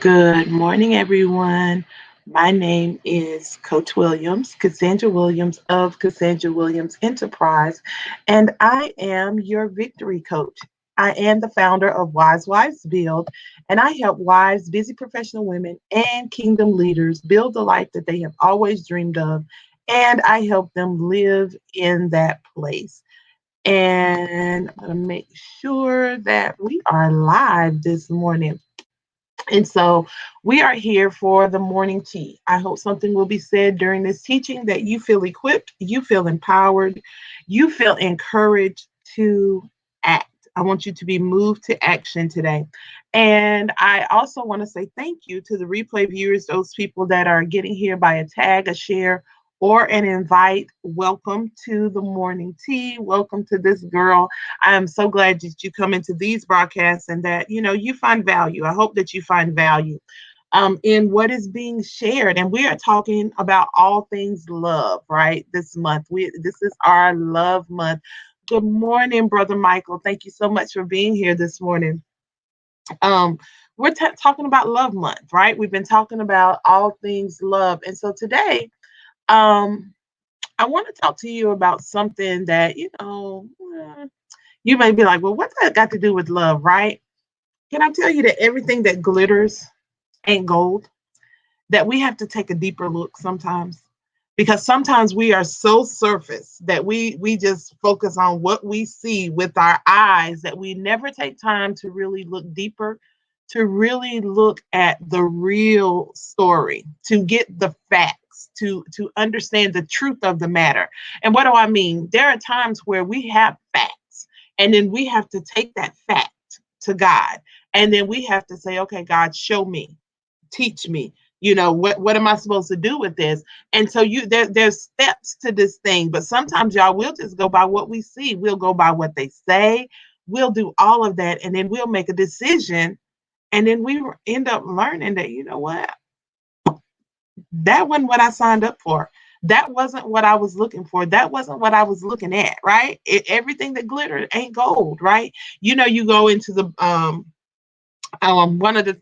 Good morning, everyone. My name is Coach Williams, Cassandra Williams of Cassandra Williams Enterprise, and I am your victory coach. I am the founder of Wise Wives Build, and I help wives, busy professional women, and kingdom leaders build the life that they have always dreamed of, and I help them live in that place. And I'm going to make sure that we are live this morning. And so we are here for the morning tea. I hope something will be said during this teaching that you feel equipped, you feel empowered, you feel encouraged to act. I want you to be moved to action today. And I also want to say thank you to the replay viewers, those people that are getting here by a tag, a share, or an invite. Welcome to the morning tea. Welcome to this girl. I am so glad that you come into these broadcasts and that you find value. I hope that you find value in what is being shared. And we are talking about all things love, right? This month. This is our love month. Good morning, Brother Michael. Thank you so much for being here this morning. Um, we're talking about love month, right? We've been talking about all things love. And so today, um, I want to talk to you about something that, you may be like, well, what's that got to do with love, right? Can I tell you that everything that glitters ain't gold? That we have to take a deeper look sometimes. Because sometimes we are so surface that we just focus on what we see with our eyes that we never take time to really look deeper, to really look at the real story, to get the facts, to understand the truth of the matter. And what do I mean? There are times where we have facts, and then we have to take that fact to God. And then we have to say, okay, God, show me, teach me. What am I supposed to do with this? And so there's steps to this thing, but sometimes y'all will just go by what we see. We'll go by what they say. We'll do all of that, and then we'll make a decision, and then we end up learning that, you know what, that wasn't what I signed up for. That wasn't what I was looking for. That wasn't what I was looking at, right? Everything that glittered ain't gold, right? You go into the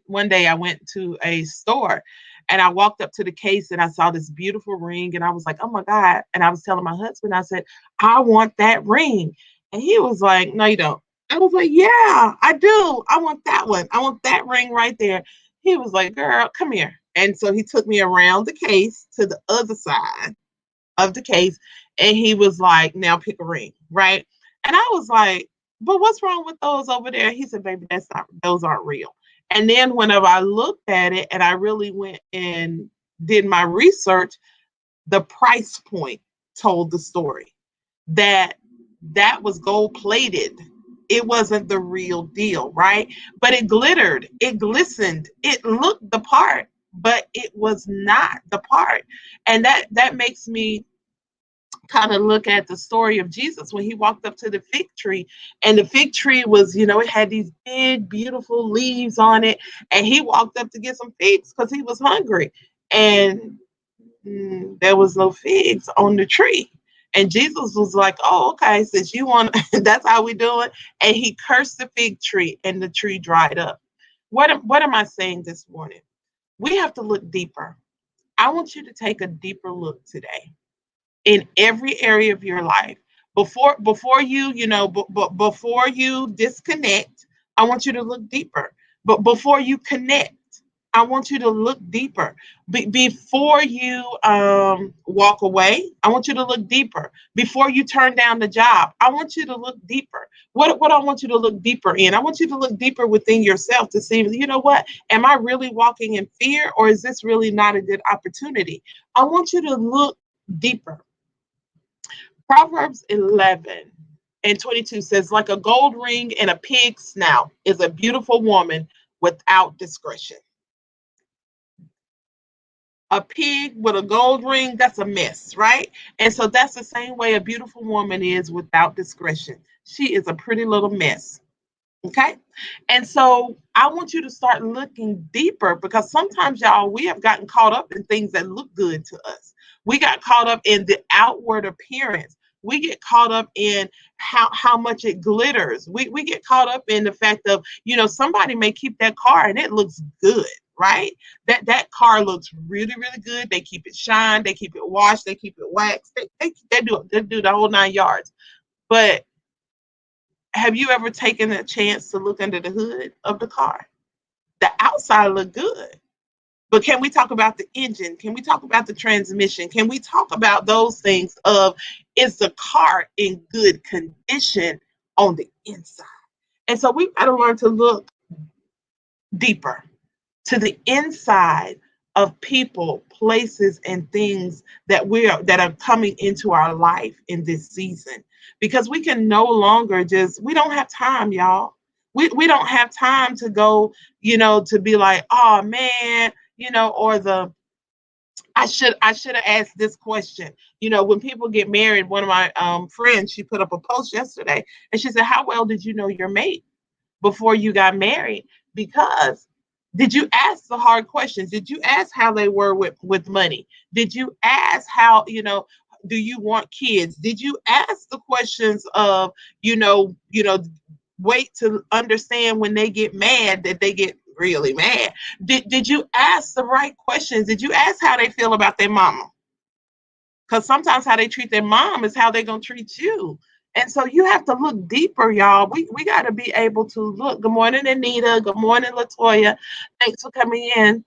one day I went to a store, and I walked up to the case and I saw this beautiful ring, and I was like, oh my God. And I was telling my husband, I said, I want that ring. And he was like, no, you don't. I was like, yeah, I do. I want that one. I want that ring right there. He was like, girl, come here. And so he took me around the case to the other side of the case, and he was like, now pick a ring, right? And I was like, but what's wrong with those over there? He said, baby, those aren't real. And then whenever I looked at it and I really went and did my research, the price point told the story that that was gold plated. It wasn't the real deal, right? But it glittered, it glistened, it looked the part, but it was not the part. And that makes me kind of look at the story of Jesus when he walked up to the fig tree, and the fig tree was, it had these big, beautiful leaves on it. And he walked up to get some figs because he was hungry. And there was no figs on the tree. And Jesus was like, oh, okay, since you want, that's how we do it. And he cursed the fig tree, and the tree dried up. What am I saying this morning? We have to look deeper. I want you to take a deeper look today in every area of your life. Before you, before you disconnect, I want you to look deeper. But before you connect, I want you to look deeper. Before you walk away, I want you to look deeper. Before you turn down the job, I want you to look deeper. What I want you to look deeper in? I want you to look deeper within yourself to see, what? Am I really walking in fear, or is this really not a good opportunity? I want you to look deeper. Proverbs 11:22 says, like a gold ring in a pig's snout is a beautiful woman without discretion. A pig with a gold ring, that's a mess, right? And so that's the same way a beautiful woman is without discretion. She is a pretty little mess. Okay. And so I want you to start looking deeper, because sometimes, y'all, we have gotten caught up in things that look good to us. We got caught up in the outward appearance. We get caught up in how much it glitters. We get caught up in the fact of, somebody may keep that car and it looks good, right? That car looks really, really good. They keep it shined, they keep it washed, they keep it waxed. They do the whole 9 yards. But have you ever taken a chance to look under the hood of the car? The outside look good. But can we talk about the engine? Can we talk about the transmission? Can we talk about those things of, is the car in good condition on the inside? And so we've got to learn to look deeper to the inside of people, places, and things that are coming into our life in this season. Because we can no longer we don't have time, y'all. We don't have time to go, to be like, oh man, or I should have asked this question. When people get married, one of my friends, she put up a post yesterday and she said, how well did you know your mate before you got married? Because did you ask the hard questions? Did you ask how they were with money? Did you ask how, do you want kids? Did you ask the questions of, wait to understand when they get mad that they get really mad? Did you ask the right questions? Did you ask how they feel about their mama? Because sometimes how they treat their mom is how they're going to treat you. And so you have to look deeper, y'all. We got to be able to look. Good morning, Anita. Good morning, Latoya. Thanks for coming in.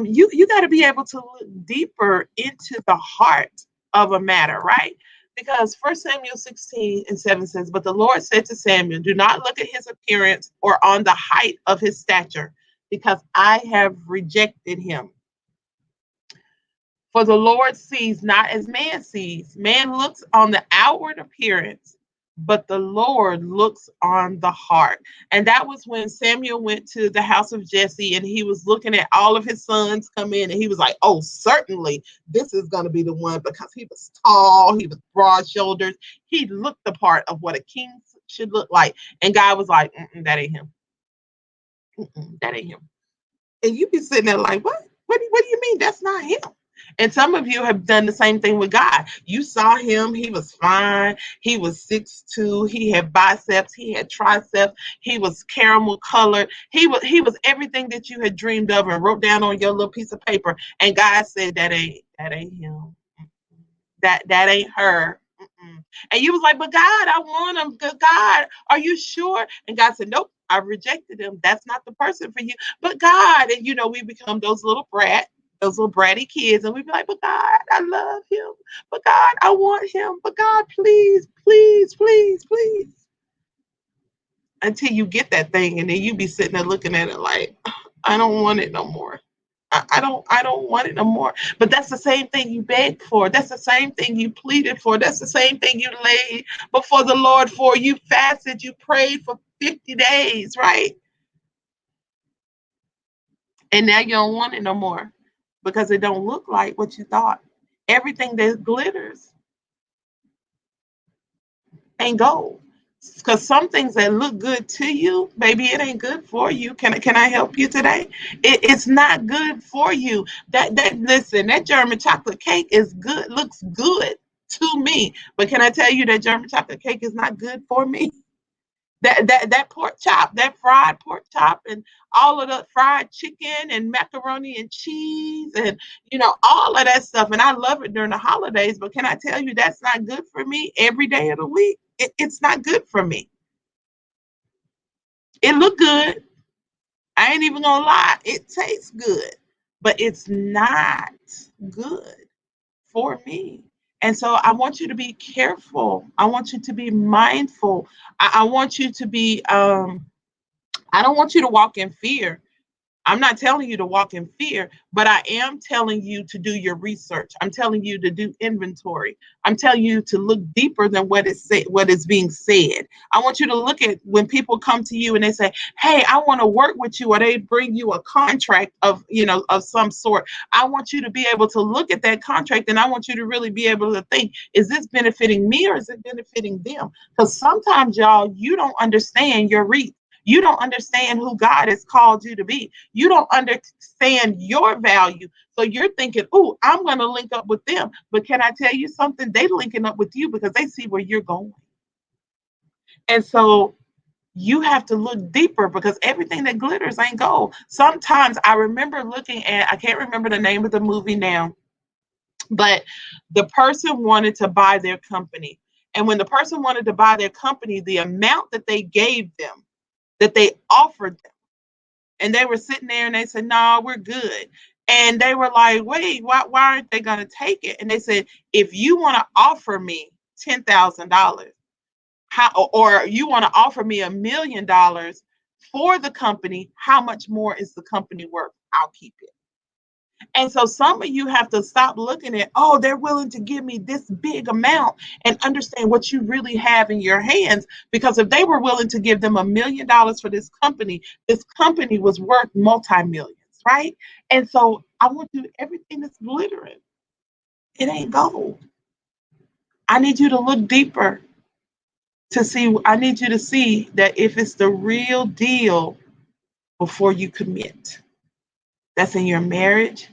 You got to be able to look deeper into the heart of a matter, right? Because 1 Samuel 16:7 says, but the Lord said to Samuel, do not look at his appearance or on the height of his stature, because I have rejected him. For the Lord sees not as man sees. Man looks on the outward appearance, but the Lord looks on the heart. And that was when Samuel went to the house of Jesse and he was looking at all of his sons come in and he was like, oh, certainly this is going to be the one, because he was tall, he was broad shouldered. He looked the part of what a king should look like. And God was like, that ain't him. That ain't him. And you be sitting there like, what? What do you mean that's not him? And some of you have done the same thing with God. You saw him, he was fine. He was 6'2", he had biceps, he had triceps, he was caramel colored. He was everything that you had dreamed of and wrote down on your little piece of paper. And God said, that ain't him. That ain't her. And you was like, but God, I want him. God, are you sure? And God said, nope, I rejected him. That's not the person for you. But God, and we become those little bratty kids, and we be like, but God, I love him. But God, I want him. But God, please, please, please, please. Until you get that thing, and then you be sitting there looking at it like, I don't want it no more. I don't want it no more. But that's the same thing you begged for. That's the same thing you pleaded for. That's the same thing you laid before the Lord for. You fasted, you prayed for 50 days, right? And now you don't want it no more because it don't look like what you thought. Everything that glitters ain't gold. Because some things that look good to you, baby, it ain't good for you. Can I help you today? It's not good for you. Listen, that German chocolate cake is good, looks good to me. But can I tell you that German chocolate cake is not good for me? That pork chop, that fried pork chop, and all of the fried chicken and macaroni and cheese, and all of that stuff. And I love it during the holidays. But can I tell you that's not good for me every day of the week? It's not good for me. It look good. I ain't even gonna lie. It tastes good, but it's not good for me. And so I want you to be careful. I want you to be mindful. I want you to be I don't want you to walk in fear. I'm not telling you to walk in fear, but I am telling you to do your research. I'm telling you to do inventory. I'm telling you to look deeper than what is being said. I want you to look at when people come to you and they say, "Hey, I want to work with you," or they bring you a contract of some sort. I want you to be able to look at that contract, and I want you to really be able to think, is this benefiting me or is it benefiting them? Because sometimes, y'all, you don't understand your reach. You don't understand who God has called you to be. You don't understand your value. So you're thinking, oh, I'm going to link up with them. But can I tell you something? They linking up with you because they see where you're going. And so you have to look deeper because everything that glitters ain't gold. Sometimes I remember looking at, I can't remember the name of the movie now, but the person wanted to buy their company. And when the person wanted to buy their company, the amount that they gave them, that they offered them, and they were sitting there and they said, "No, we're good." And they were like, "Wait, why aren't they going to take it?" And they said, "If you want to offer me $10,000, how, or you want to offer me $1 million for the company, how much more is the company worth? I'll keep it." And so some of you have to stop looking at, oh, they're willing to give me this big amount, and understand what you really have in your hands. Because if they were willing to give them $1 million for this company was worth multi-millions, right? And so I want you, everything that's glittering, it ain't gold. I need you to look deeper to see, I need you to see that if it's the real deal before you commit. That's in your marriage,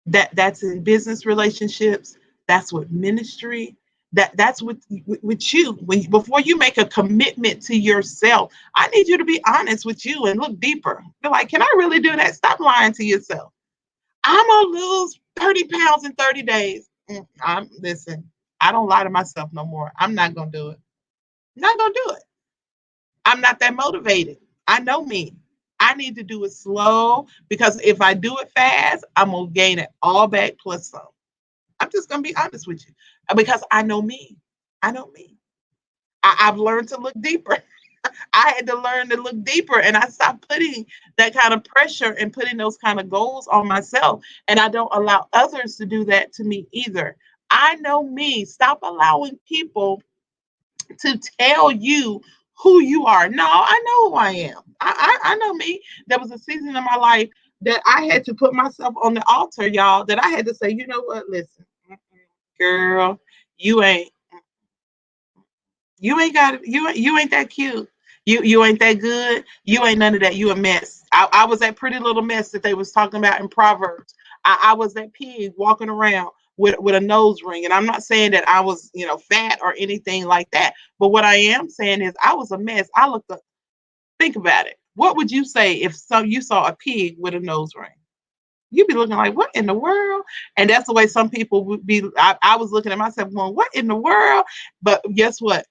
that's in business relationships, that's with ministry, that's with you. When before you make a commitment to yourself, I need you to be honest with you and look deeper. You're like, can I really do that? Stop lying to yourself. I'm gonna lose 30 pounds in 30 days. I'm listen, I don't lie to myself no more. I'm not gonna do it. I'm not gonna do it. I'm not that motivated. I know me. I need to do it slow, because if I do it fast, I'm gonna gain it all back plus some. I'm just gonna be honest with you, because I know me. I know me. I've learned to look deeper. I had to learn to look deeper, and I stopped putting that kind of pressure and putting those kind of goals on myself. And I don't allow others to do that to me either. I know me. Stop allowing people to tell you who you are. No, I know who I am. I know me. There was a season in my life that I had to put myself on the altar, y'all, that I had to say, you know what, listen, girl, you ain't you ain't got it. You ain't that cute. You ain't that good. You ain't none of that. You a mess. I was that pretty little mess that they was talking about in Proverbs. I was that pig walking around with a nose ring. And I'm not saying that I was, fat or anything like that. But what I am saying is I was a mess. I looked up, think about it. What would you say if you saw a pig with a nose ring? You'd be looking like, what in the world? And that's the way some people would be. I was looking at myself going, what in the world? But guess what?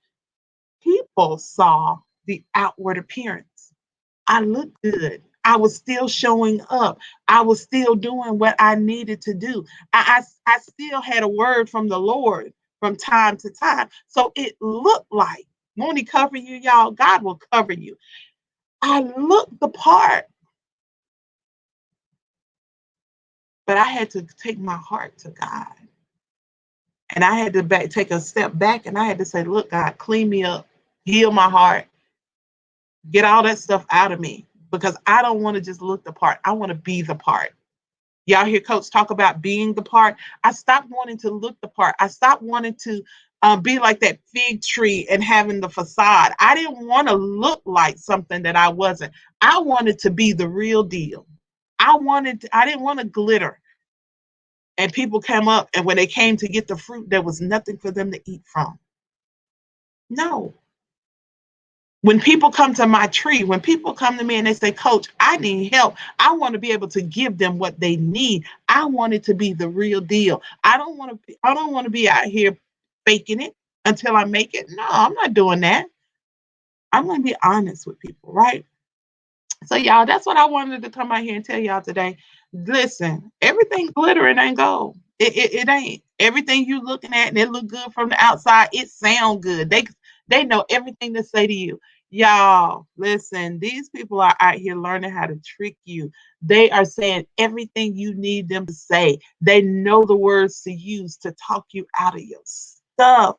People saw the outward appearance. I looked good. I was still showing up. I was still doing what I needed to do. I still had a word from the Lord from time to time. So it looked like, won't He cover you, y'all? God will cover you. I looked the part, but I had to take my heart to God. And I had to take a step back, and I had to say, look, God, clean me up, heal my heart, get all that stuff out of me, because I don't want to just look the part. I want to be the part. Y'all hear Coach talk about being the part. I stopped wanting to look the part. I stopped wanting to be like that fig tree and having the facade. I didn't want to look like something that I wasn't. I wanted to be the real deal. I didn't want to glitter. And people came up, and when they came to get the fruit, there was nothing for them to eat from. No. When people come to my tree, when people come to me and they say, Coach, I need help, I want to be able to give them what they need. I want it to be the real deal. I don't want to be out here faking it until I make it. No, I'm not doing that. I'm going to be honest with people, right? So, y'all, that's what I wanted to come out here and tell y'all today. Listen, everything glittering ain't gold. It ain't. Everything you looking at and it look good from the outside, it sound good. They know everything to say to you. Y'all, listen, these people are out here learning how to trick you. They are saying everything you need them to say. They know the words to use to talk you out of your stuff.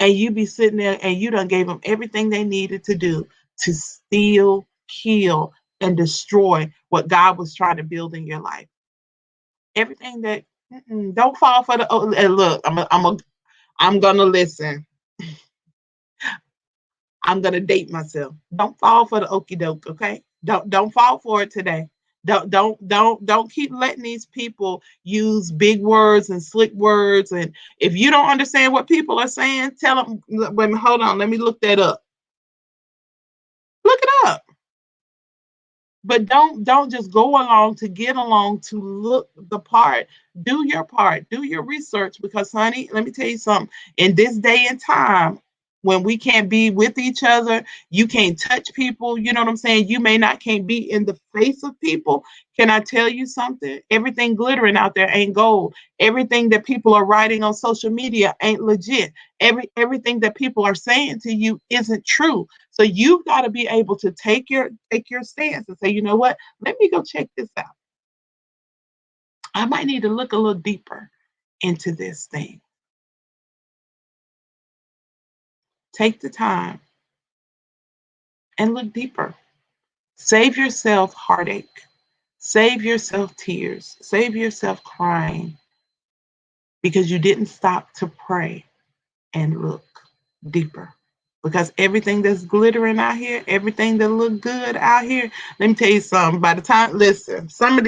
And you be sitting there and you done gave them everything they needed to do to steal, kill, and destroy what God was trying to build in your life. Everything that don't fall for the. Oh, and look, I'm gonna listen. I'm gonna date myself. Don't fall for the okie doke, okay? Don't fall for it today. Don't keep letting these people use big words and slick words. And if you don't understand what people are saying, tell them. Wait, hold on, let me look that up. Look it up. But don't just go along to get along to look the part. Do your part. Do your research because honey, let me tell you something. In this day and time when we can't be with each other, you can't touch people, you know what I'm saying? You may not can't be in the face of people. Can I tell you something? Everything glittering out there ain't gold. Everything that people are writing on social media ain't legit. Everything that people are saying to you isn't true. So you've got to be able to take your stance and say, you know what? Let me go check this out. I might need to look a little deeper into this thing. Take the time and look deeper. Save yourself heartache. Save yourself tears. Save yourself crying because you didn't stop to pray and look deeper. Because everything that's glittering out here, everything that look good out here, let me tell you something. By the time, listen, some of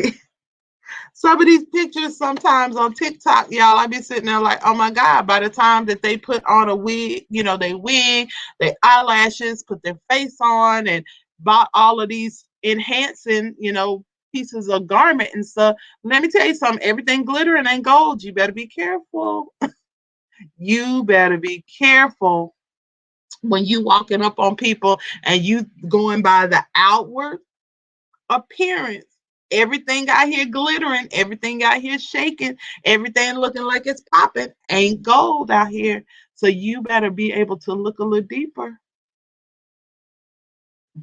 these pictures sometimes on TikTok, y'all, I be sitting there like, oh my God, by the time that they put on a wig, they wig, their eyelashes, put their face on, and bought all of these enhancing, pieces of garment and stuff. Let me tell you something, everything glittering ain't gold. You better be careful. You better be careful when you walking up on people and you going by the outward appearance. Everything out here glittering, everything out here shaking, everything looking like it's popping ain't gold out here. So you better be able to look a little deeper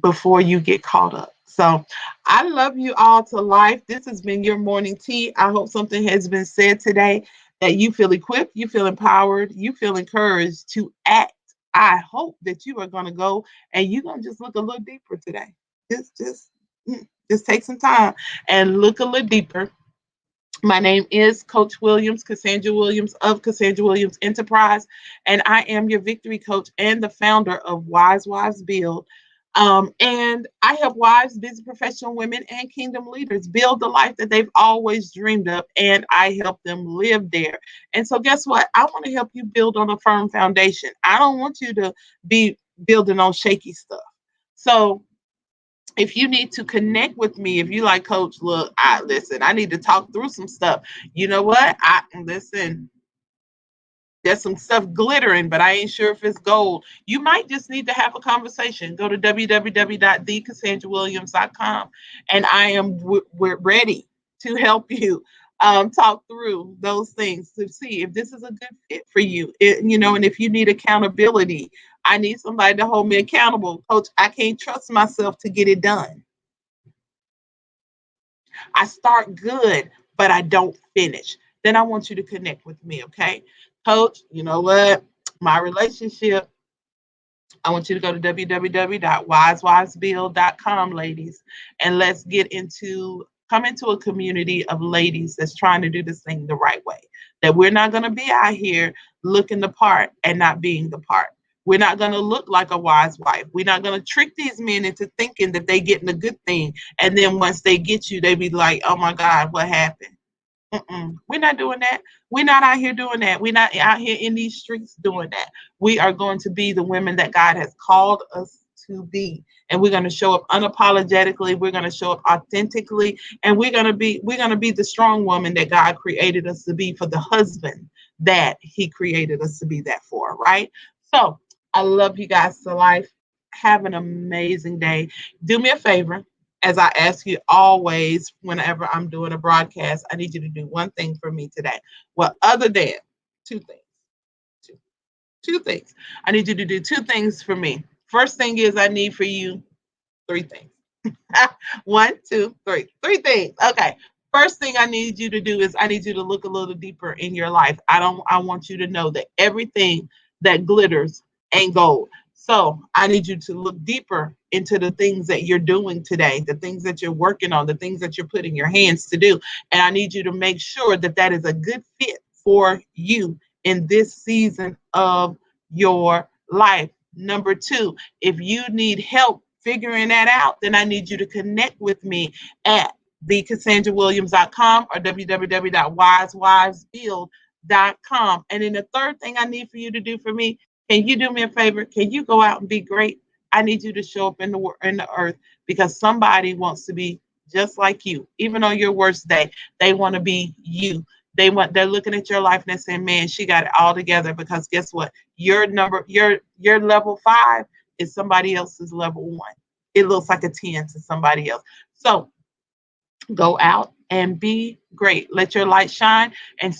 before you get caught up. So I love you all to life. This has been your morning tea. I hope something has been said today that you feel equipped, you feel empowered, you feel encouraged to act. I hope that you are going to go and you're going to just look a little deeper today. Just take some time and look a little deeper. My name is Coach Williams, Cassandra Williams of Cassandra Williams Enterprise, and I am your victory coach and the founder of Wise Wives Build. And I help wives, busy professional women, and kingdom leaders build the life that they've always dreamed of, and I help them live there. And so, guess what? I want to help you build on a firm foundation. I don't want you to be building on shaky stuff. So, if you need to connect with me, if you like, Coach, look, I need to talk through some stuff. You know what? I listen. There's some stuff glittering, but I ain't sure if it's gold. You might just need to have a conversation. Go to www.thecassandrawilliams.com, and I am we're ready to help you talk through those things to see if this is a good fit for you. And if you need accountability, I need somebody to hold me accountable. Coach, I can't trust myself to get it done. I start good, but I don't finish. Then I want you to connect with me, okay? Coach, you know what? My relationship, I want you to go to www.wisewivesbuild.com, ladies, and let's come into a community of ladies that's trying to do this thing the right way. That we're not going to be out here looking the part and not being the part. We're not going to look like a wise wife. We're not going to trick these men into thinking that they getting a good thing. And then once they get you, they be like, oh my God, what happened? We're not doing that. We're not out here doing that. We're not out here in these streets doing that. We are going to be the women that God has called us to be. And we're going to show up unapologetically. We're going to show up authentically. And we're going to be the strong woman that God created us to be for the husband that he created us to be that for, right? So I love you guys to life. Have an amazing day. Do me a favor, as I ask you always whenever I'm doing a broadcast, I need you to do one thing for me today. Well, other than two things, two things. I need you to do two things for me. First thing is I need for you three things. One, two, three. Three things. Okay. First thing I need you to do is I need you to look a little deeper in your life. I want you to know that everything that glitters ain't gold. So I need you to look deeper into the things that you're doing today, the things that you're working on, the things that you're putting your hands to do. And I need you to make sure that that is a good fit for you in this season of your life. Number two, if you need help figuring that out, then I need you to connect with me at thecassandrawilliams.com or www.wisewivesbuild.com. And then the third thing I need for you to do for me, can you do me a favor? Can you go out and be great? I need you to show up in the earth because somebody wants to be just like you. Even on your worst day, they want to be you. They're looking at your life and they're saying, "Man, she got it all together." Because guess what? Your level 5 is somebody else's level 1. It looks like a 10 to somebody else. So go out and be great. Let your light shine, and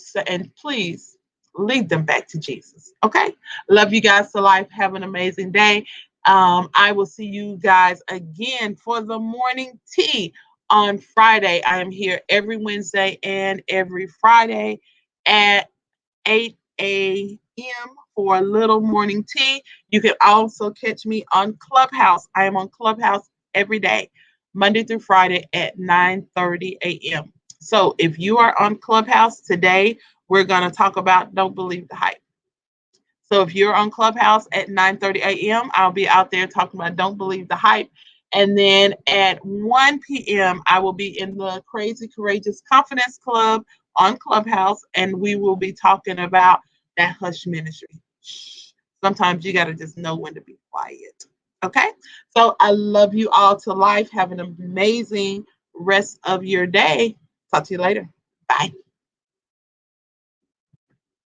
please lead them back to Jesus. Okay. Love you guys to life. Have an amazing day. I will see you guys again for the morning tea on Friday. I am here every Wednesday and every Friday at 8 a.m. for a little morning tea. You can also catch me on Clubhouse. I am on Clubhouse every day, Monday through Friday at 9:30 a.m. So if you are on Clubhouse today, we're going to talk about Don't Believe the Hype. So if you're on Clubhouse at 9:30 a.m., I'll be out there talking about Don't Believe the Hype. And then at 1 p.m., I will be in the Crazy Courageous Confidence Club on Clubhouse, and we will be talking about that hush ministry. Shh. Sometimes you got to just know when to be quiet. Okay? So I love you all to life. Have an amazing rest of your day. Talk to you later. Bye.